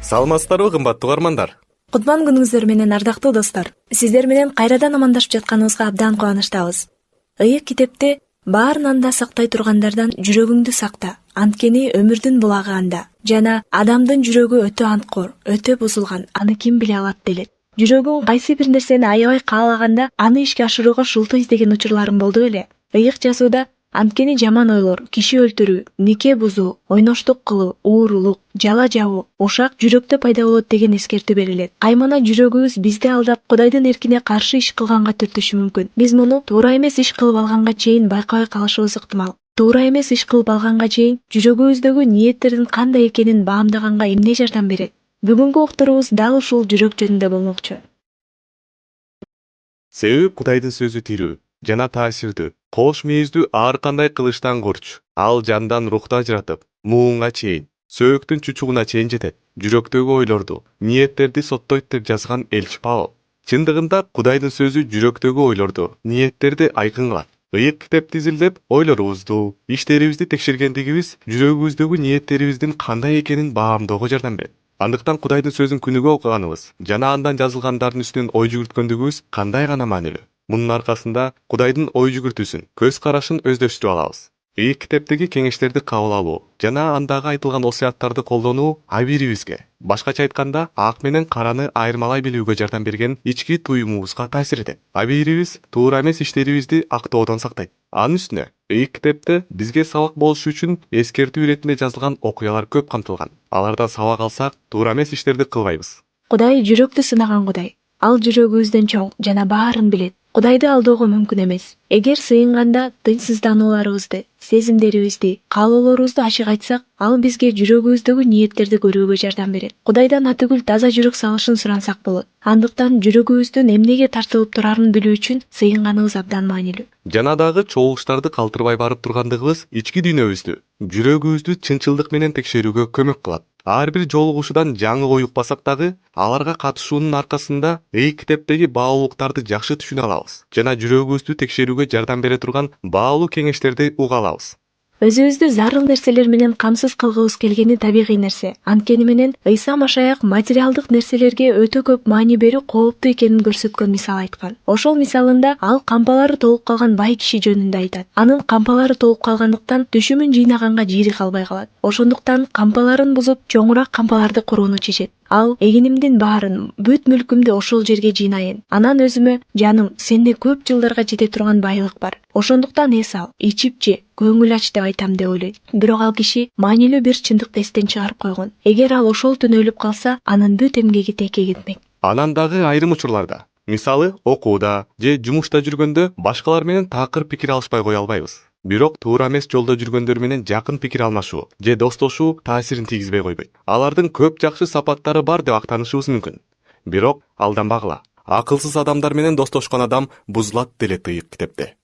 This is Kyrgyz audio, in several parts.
Саламатсыздарбы кымбаттуу угармандар. Кутман күнүңүздөр менен ардактуу достор. Сиздер менен кайрадан амандашып жатканыбызга абдан кубанычтабыз. Ыйык китепте баарынан да сактай тургандардан жүрөгүңдү сакта. Анткени өмүрдүн булагы анда. Жана адамдын жүрөгү өтө анткор, өтө бузулган. Аны ким биле алат делет. Жүрөгүң кайсы бир нерсени аябай каалаганда аны ишке ашырууга шулту издеген учурларым болду беле. Ыйык жазууда анткени жаман ойлор, киши өлтүрүү, нике бузуу, ойноштук кылуу, уурулук, жала жабуу, ушак жүрөктө пайда болот деген эскертүү берилет. Каймана жүрөгүбүз бизди алдап, Кудайдын эркине каршы иш кылганга түртүшү мүмкүн. Биз муну туура эмес иш кылып алганга чейин байкабай калышыбыз ыктымал. Туура эмес иш кылып алганга чейин жүрөгүбүздөгү ниеттердин кандай экенин баамдаганга эмне жардам берет? Бүгүнкү уктуруубуз дал ушул жүрөк жөнүндө болмокчу. Себеби Кудайдын сөзү тирүү жана таасирдүү, кош мээздүү ар кандай кылычтан корч. Ал жандан рухтан ажыратып, муунга чейин, сөөктүн чучугуна чейин жетет. Жүрөктөгү ойлорду, ниеттерди соттойт деп жазган элчи Павыл. Чындыгында Кудайдын сөзү жүрөктөгү ойлорду, ниеттерди айкын кылат. Ыйык китепти изилдеп, ойлорубузду, иштерибизди текшергендигибиз жүрөгүбүздөгү ниеттерибиздин кандай экенин баамдоого жардам берет. Андыктан Кудайдын сөзүн күнүгө окуганыбыз жана андан жазылгандардын үстүнөн ой жүгүрткөндүгүбүз кандай гана маанилүү. Мунун аркасында Кудайдын ой жүгүртүүсүн, көз карашын өздөштүрүп алабыз. Ыйык китептеги кеңештерди кабыл алуу жана андагы айтылган осуяттарды колдонуу ар бирибизге, башкача айтканда, ак менен караны айырмалай билүүгө жардам берген ички туюмубузга таасир этет. Ар бирибиз туура эмес иштерибизди актоодон сактайт. Анын үстүнө Ыйык китепте бизге сабак болушу үчүн эскертүү иретинде жазылган окуялар көп камтылган. Алардан сабак алсак, туура эмес иштерди кылбайбыз. Кудай жүрөктү сынаган Кудай. Ал жүрөгүбүздөн чоң жана баарын билет. Кудайды алдоого мүмкүн эмес. Эгер сыйынганда тынчсызданууларыбызды, сезимдерибизди, каалоолорубузду ачык айтсак, ал бизге жүрөгүбүздөгү ниеттерди көрүүгө жардам берет. Кудайдан атүгүл таза жүрөк салышын сурансак болот. Андыктан жүрөгүбүздүн эмнеге тартылып турарын билүү үчүн сыйынганыбыз абдан маанилүү. Жана дагы чогулуштарды калтырбай барып тургандыгыбыз ички дүйнөбүздү, жүрөгүбүздү чынчылдык менен текшерүүгө көмөк кылат. Ар бир жолугушуудан жаңы ой укпасак дагы, аларга катышуунун аркасында Ыйык китептеги баалуулуктарды жакшы түшүнө алабыз жана жүрөгүбүздү текшерүүгө жардам бере турган баалуу кеңештерди уга алабыз. Өзүбүздү зарыл нерселер менен камсыз кылгыбыз келгени табигый нерсе. Анткени менен Ыйса Машаяк материалдык нерселерге өтө көп маани берүү кооптуу экенин көрсөткөн мисал айткан. Ошол мисалында ал кампалары толуп калган бай киши жөнүндө айтат. Анын кампалары толуп калгандыктан түшүмүн жыйнаганга жери калбай калат. Ошондуктан кампаларын бузуп, чоңураак кампаларды курууну чечет. Ал эгинимдин баарын, бүт мүлкүмдү ошол жерге жыйнайын. Анан өзүмө, жаным, сенде көп жылдарга жете турган байлык бар. Ошондуктан эс ал, ичип же, көңүл ач деп айтам деп ойлойт. Бирок ал киши маанилүү бир чындыкты эстен чыгарып койгон. Эгер ал ошол түнү өлүп калса, анын бүт эмгеги текке кетмек. Анан дагы айрым учурларда, мисалы окууда же жумушта жүргөндө башкалар менен такыр пикир алышпай кое албайбыз. Бирок туура эмес жолдо жүргөндөр менен жакын пикир алмашуу же достошуу таасирин тийгизбей койбойт. Алардын көп жакшы сапаттары бар деп актанышыбыз мүмкүн. Бирок алданбагыла. Акылсыз адамдар менен достошкон адам бузулат делет Ыйык китепте.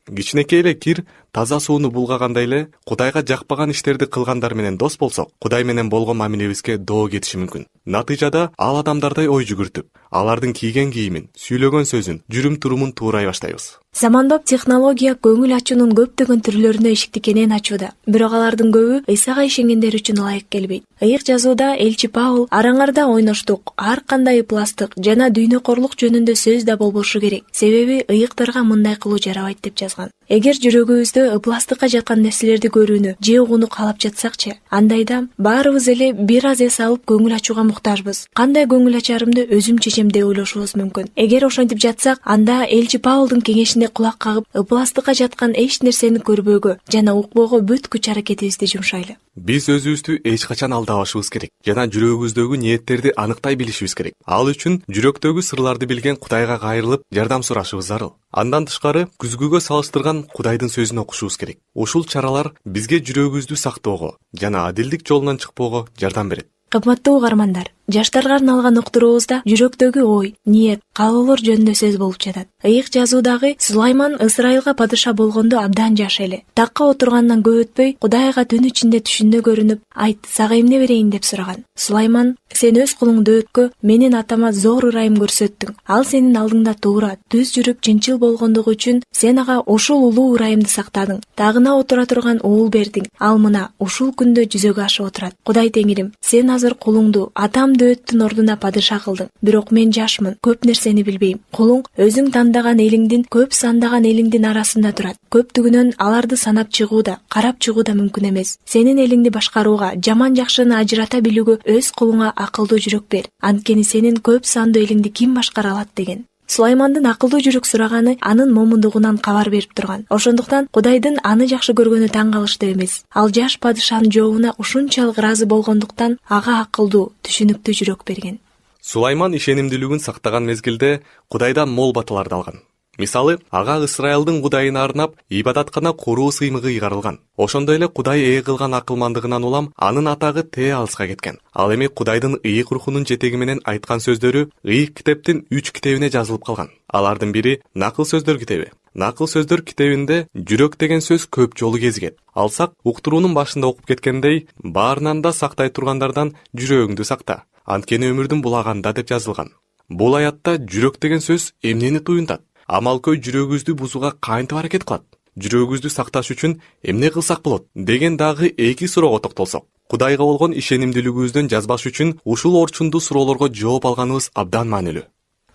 Кичинекей эле кир таза сууну булгагандай эле Кудайга жакпаган иштерди кылгандар менен дос болсок, Кудай менен болгон мамилебизге доо кетиши мүмкүн. Натыйжада ал адамдардай ой жүгүртүп, алардын кийген кийимин, сүйлөгөн сөзүн, жүрүм-турумун туурай баштайбыз. Заманбап технология көңүл ачуунун көптөгөн түрлөрүнө эшикти кенен ачууда. Бирок алардын көбү Ыйсага ишенгендер үчүн ылайык келбейт. Ыйык жазууда элчи Павыл араңарда ойноштук, ар кандай ыпластык жана дүйнөкорлук жөнүндө сөз да болбошу керек. Себеби ыйыктарга мындай кылуу жарабайт деп жазган. Эгер жүрөгүбүздө ыпластыкка жаткан нерселерди көрүүнү же угууну каалап жатсакчы, андайда баарыбыз эле бир аз эс алып көңүл ачууга муктажбыз. Кандай көңүл ачарымды өзүм чечем деп ойлошубуз мүмкүн. Эгер ошентип жатсак, анда элчи Павылдын кеңешине кулак кагып, ыпластыкка жаткан эч нерсени көрбөөгө жана укпоого бүт күч аракетибизди жумшайлы. Биз өзүбүздү эч качан алдабашыбыз керек жана жүрөгүбүздөгү ниеттерди аныктай билишибиз керек. Ал үчүн жүрөктөгү сырларды билген Кудайга кайрылып, жардам сурашыбыз зарыл. Андан тышкары күзгүгө салыштырган Кудайдын сөзүн окушубуз керек. Ушул чаралар бизге жүрөгүбүздү сактоого жана адилдик жолунан чыкпоого жардам берет. Кымбаттуу угармандар, жаштарга арналган уктуруубузда жүрөктөгү ой, ниет, каалоолор жөнүндө сөз болуп жатат. Ыйык жазуудагы Сулайман Ысрайылга падыша болгондо абдан жаш эле. Такка отургандан көп өтпөй, Кудайга түн ичинде түшүндө көрүнүп, айт, сага эмне берейин деп сураган. Сулайман, сен өз кулуңду өткө, менин атама зор ырайым көрсөттүң. Ал сенин алдыңда туура, түз жүрүп, чынчыл болгондугу үчүн сен ага ушул улуу ырайымды сактадың. Тагына отура турган уул бердиң. Ал мына ушул күндө жүзөгө ашып отурат. Кудай Теңирим, сен азыр кулуңду, атам Атам Дөөттүн ордуна падыша кылдың. Бирок мен жашмын, көп нерсени билбейм. Кулуң өзүң тандаган элиңдин көп сандаган элиңдин арасында турат. Көптүгүнөн аларды санап чыгуу да, карап чыгуу да мүмкүн эмес. Сенин элиңди башкарууга, жаман жакшыны ажырата билүүгө өз колуңа акылдуу жүрөк бер. Анткени сенин көп сандуу элиңди ким башкара алат деген. Сулаймандын акылдуу жүрөк сураганы анын момундугунан кабар берип турган. Ошондуктан Кудайдын аны жакшы көргөнү таң калыштуу эмес. Ал жаш падышанын жообуна ушунчалык ыраазы болгондуктан ага акылдуу, түшүнүктүү жүрөк берген. Сулайман ишенимдүүлүгүн сактаган мезгилде Кудайдан мол баталарды алган. Мисалы, ага Исраилдын Кудайына арнап ибадаткана куруу сыймыгы ыйгарылган. Ошондой эле Кудай ээ кылган акылмандыгынан улам анын атагы тээ алыска кеткен. Ал эми Кудайдын ыйык рухунун жетеги менен айткан сөздөрү ыйык китептин 3 китебине жазылып калган. Алардын бири Накыл сөздөр китеби. Накыл сөздөр китебинде жүрөк деген сөз көп жолу кезигет. Алсак, уктуруунун башында окуп кеткендей, баарынан да сактай тургандардан жүрөгүңдү сакта. Анткени өмүрдүн булаганда деп жазылган. Бул аятта жүрөк деген сөз эмнени туюнтат? Амалкөй жүрөгүбүздү бузууга кантип аракет кылат? Жүрөгүбүздү сакташ үчүн эмне кылсак болот? Деген дагы эки суроого токтолсок. Кудайга болгон ишенимдүүлүгүбүздөн жазбаш үчүн ушул орчундуу суроолорго жооп алганыбыз абдан маанилүү.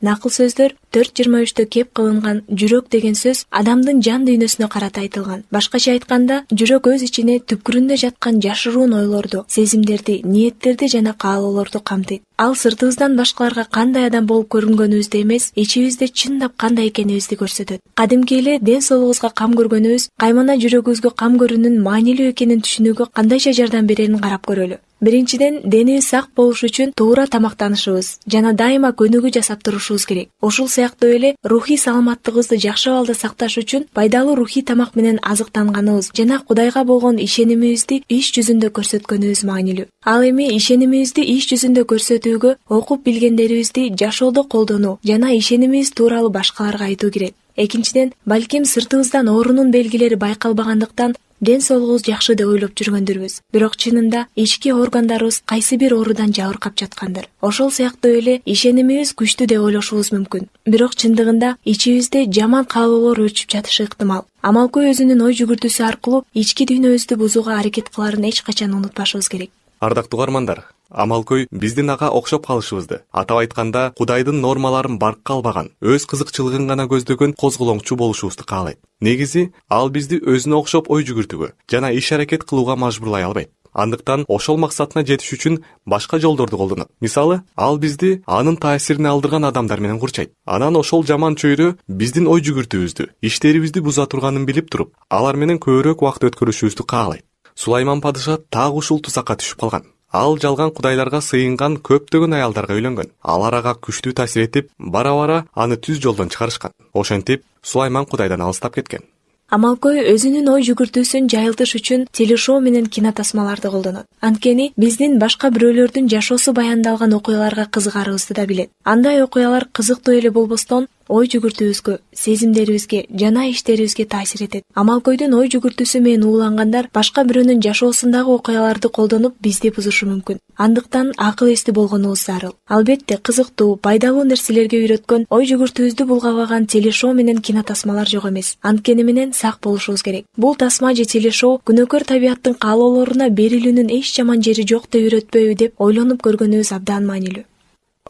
Накыл сөздөр 4:23 кеп кылынган жүрөк деген сөз адамдын жан дүйнөсүнө карата айтылган. Башкача айтканда, жүрөк өз ичине түпкүрүндө жаткан жашыруун ойлорду, сезимдерди, ниеттерди жана каалоолорду камтыйт. Ал сыртыбыздан башкаларга кандай адам болуп көрүнгөнүбүздү эмес, ичибизде чындап кандай экенибизди көрсөтөт. Кадимки эле ден соолугубузга кам көргөнүбүз, каймана жүрөгүбүзгө кам көрүүнүн маанилүү экенин түшүнүүгө кандайча жардам берерин карап көрөлү. Биринчиден, денибиз сак болуш үчүн туура тамактанышыбыз жана дайыма көнүгүү жасап турушубуз керек. Ошол сыяктуу эле рухий саламаттыгыбызды жакшы абалда сакташ үчүн пайдалуу рухий тамак менен азыктанганыбыз жана Кудайга болгон ишенимибизди иш жүзүндө көрсөткөнүбүз маанилүү. Ал эми ишенимибизди иш жүзүндө көрсөтүүгө окуп билгендерибизди жашоодо колдонуу жана ишенимибиз тууралуу башкаларга айтуу керек. Экинчиден, балким сыртыбыздан оорунун белгилери байкалбагандыктан ден соолугубуз жакшы деп ойлоп жүргөндүрбүз. Бирок чынында ички органдарыбыз кайсы бир оорудан жабыркап жаткандыр. Ошол сыяктуу эле ишенимибиз күчтүү деп ойлошубуз мүмкүн. Бирок чындыгында ичибизде жаман каалоолор өрчүп жатышы ыктымал. Амалкөй өзүнүн ой жүгүртүүсү аркылуу ички дүйнөбүздү бузууга аракет кыларын эч качан унутпашыбыз керек. Ардактуу угармандар, Амалкөй биздин ага окшоп калышыбызды, атап айтканда, Кудайдын нормаларын баркка албаган, өз кызыкчылыгын гана көздөгөн козголоңчу болушубузду каалайт. Негизи, ал бизди өзүнө окшоп ой жүгүртүүгө жана иш аракет кылууга мажбурлай албайт. Андыктан ошол максатына жетиш үчүн башка жолдорду колдонот. Мисалы, ал бизди анын таасирине алдырган адамдар менен курчайт. Анан ошол жаман чөйрө биздин ой жүгүртүүбүздү, иштерибизди буза турганын билип туруп, алар менен көбүрөөк убакыт өткөрүшүбүздү каалайт. Сулайман падыша так ушул тузакка түшүп калган. Ал жалган кудайларга сыйынган көптөгөн аялдарга үйлөнгөн. Алар ага күчтүү таасир этип, бара-бара аны түз жолдон чыгарышкан. Ошентип, Сулайман Кудайдан алыстап кеткен. Амалкөй өзүнүн ой жүгүртүүсүн жайылтыш үчүн телешоу менен кинотасмаларды колдонот. Анткени биздин башка бирөөлөрдүн жашоосу баяндалган окуяларга кызыгарыбызды да билет. Андай окуялар кызыктуу эле болбостон, ой жүгүртүүбүзгө, сезимдерибизге жана иштерибизге таасир этет. Амалкөйдүн ой жүгүртүүсү менен уулангандар башка бирөөнүн жашоосундагы окуяларды колдонуп бизди бузушу мүмкүн. Андыктан акыл эсти болгонубуз зарыл. Албетте, кызыктуу, пайдалуу нерселерге үйрөткөн, ой жүгүртүүбүздү булгабаган телешоу менен кинотасмалар жок эмес. Анткени менен сак болушубуз керек. Бул тасма же телешоу күнөөкөр табияттын каалоолоруна берилүүнүн эч жаман жери жок деп үйрөтпөйбү деп ойлонуп көргөнүбүз абдан маанилүү.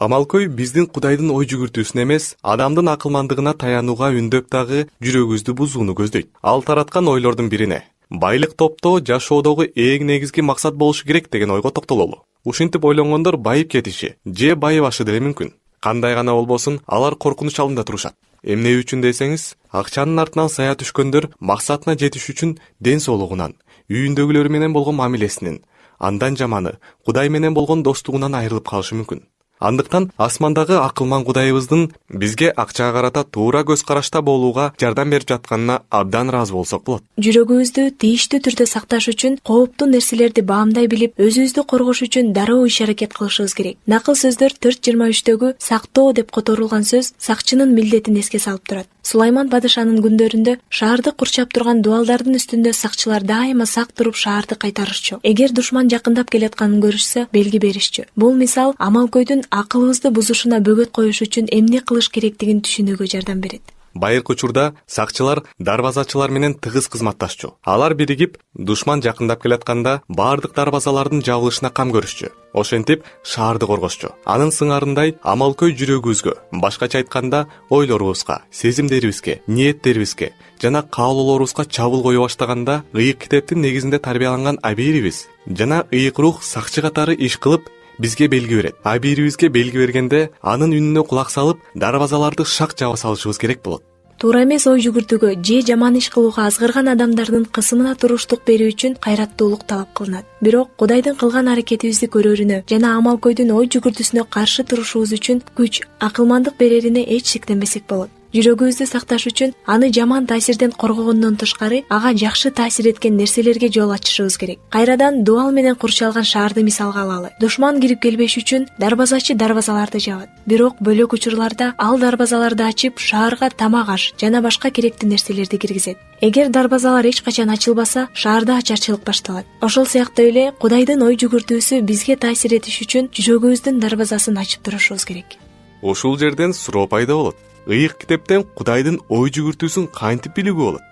Амалкөй биздин Кудайдын ой жүгүртүүсүн эмес, адамдын акылмандыгына таянууга үндөп дагы жүрөгүбүздү бузууну көздөйт. Ал тараткан ойлордун бирине байлык топтоо жашоодогу эң негизги максат болушу керек деген ойго токтололу. Ушинтип ойлонгондор байып кетиши же байыбашы деле мүмкүн. Кандай гана болбосун, алар коркунуч алдында турушат. Эмне үчүн десеңиз, акчанын артынан сая түшкөндөр максатына жетиш үчүн ден соолугунан, үйүндөгүлөрү менен болгон мамилесинен, андан жаманы Кудай менен болгон достугунан айрылып калышы мүмкүн. Андыктан асмандагы акылман Кудайыбыздын бизге акчага карата туура көз карашта болууга жардам берип жатканына абдан ыраазы болсок болот. Жүрөгүбүздү тийиштүү түрдө сакташ үчүн кооптуу нерселерди баамдай билип, өзүбүздү коргош үчүн дароо иш аракет кылышыбыз керек. Накыл сөздөр 4:23-төгү сактоо деп которулган сөз сакчынын милдетин эске салып турат. Сулайман падышанын күндөрүндө шаарды курчап турган дуалдардын үстүндө сакчылар дайыма сак туруп шаарды кайтарышчу. Эгер душман жакындап келатканын көрүшсө, белги беришчү. Бул мисал Амалкөйдүн акылыбызды бузушуна бөгөт коюш үчүн эмне кылыш керектигин түшүнүүгө жардам берет. Байыркы учурда сакчылар дарбазачылар менен тыгыз кызматташчу. Алар биригип душман жакындап келатканда бардык дарбазалардын жабылышына кам көрүшчү. Ошентип шаарды коргошчу. Анын сыңарындай амалкөй жүрөгүбүзгө, башкача айтканда ойлорубузга, сезимдерибизге, ниеттерибизге жана каалоолорубузга чабыл кое баштаганда ыйык китептин негизинде тарбияланган абийирибиз жана ыйык рух сакчы катары иш кылып бизге белги берет. Абийирибизге белги бергенде анын үнүнө кулак салып, дарбазаларды шак жаба салышыбыз керек болот. Туура эмес ой жүгүртүүгө же жаман иш кылууга азгырган адамдардын кысымына туруштук берүү үчүн кайраттуулук талап кылынат. Бирок Кудайдын кылган аракетибизди көрөрүнө жана амалкөйдүн ой жүгүртүүсүнө каршы турушубуз үчүн күч, акылмандык берерине эч шектенбесек болот. Жүрөгүбүздү сакташ үчүн аны жаман таасирден коргогондон тышкары ага жакшы таасир эткен нерселерге жол ачышыбыз керек. Кайрадан дуал менен курчалган шаарды мисалга алалы. Душман кирип келбеш үчүн дарбазачы дарбазаларды жабат. Бирок бөлөк учурларда ал дарбазаларды ачып шаарга тамак аш жана башка керектүү нерселерди киргизет. Эгер дарбазалар эч качан ачылбаса, шаарда ачарчылык башталат. Ошол сыяктуу эле Кудайдын ой жүгүртүүсү бизге таасир этиш үчүн жүрөгүбүздүн дарбазасын ачып турушубуз керек. Ушул жерден суроо пайда болот. Ыйык китептен Кудайдын ой жүгүртүүсүн кантип билүүгө болот?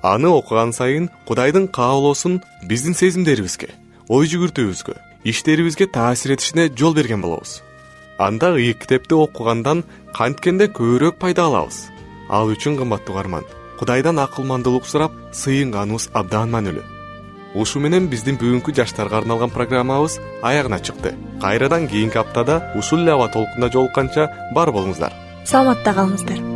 Аны окуган сайын Кудайдын каалоосун биздин сезимдерибизге, ой жүгүртүүбүзгө, иштерибизге таасир этишине жол берген болобуз. Анда ыйык китепти окугандан канткенде көбүрөөк пайда алабыз. Ал үчүн кымбаттуу угарман, Кудайдан акылмандуулук сурап, сыйынганыбыз абдан маанилүү. Ушу менен биздин бүгүнкү жаштарга арналган программабыз аягына чыкты. Кайрадан кийинки аптада ушул эле аба толкунда жолукканча бар болуңуздар. Саламатта калыңыздар.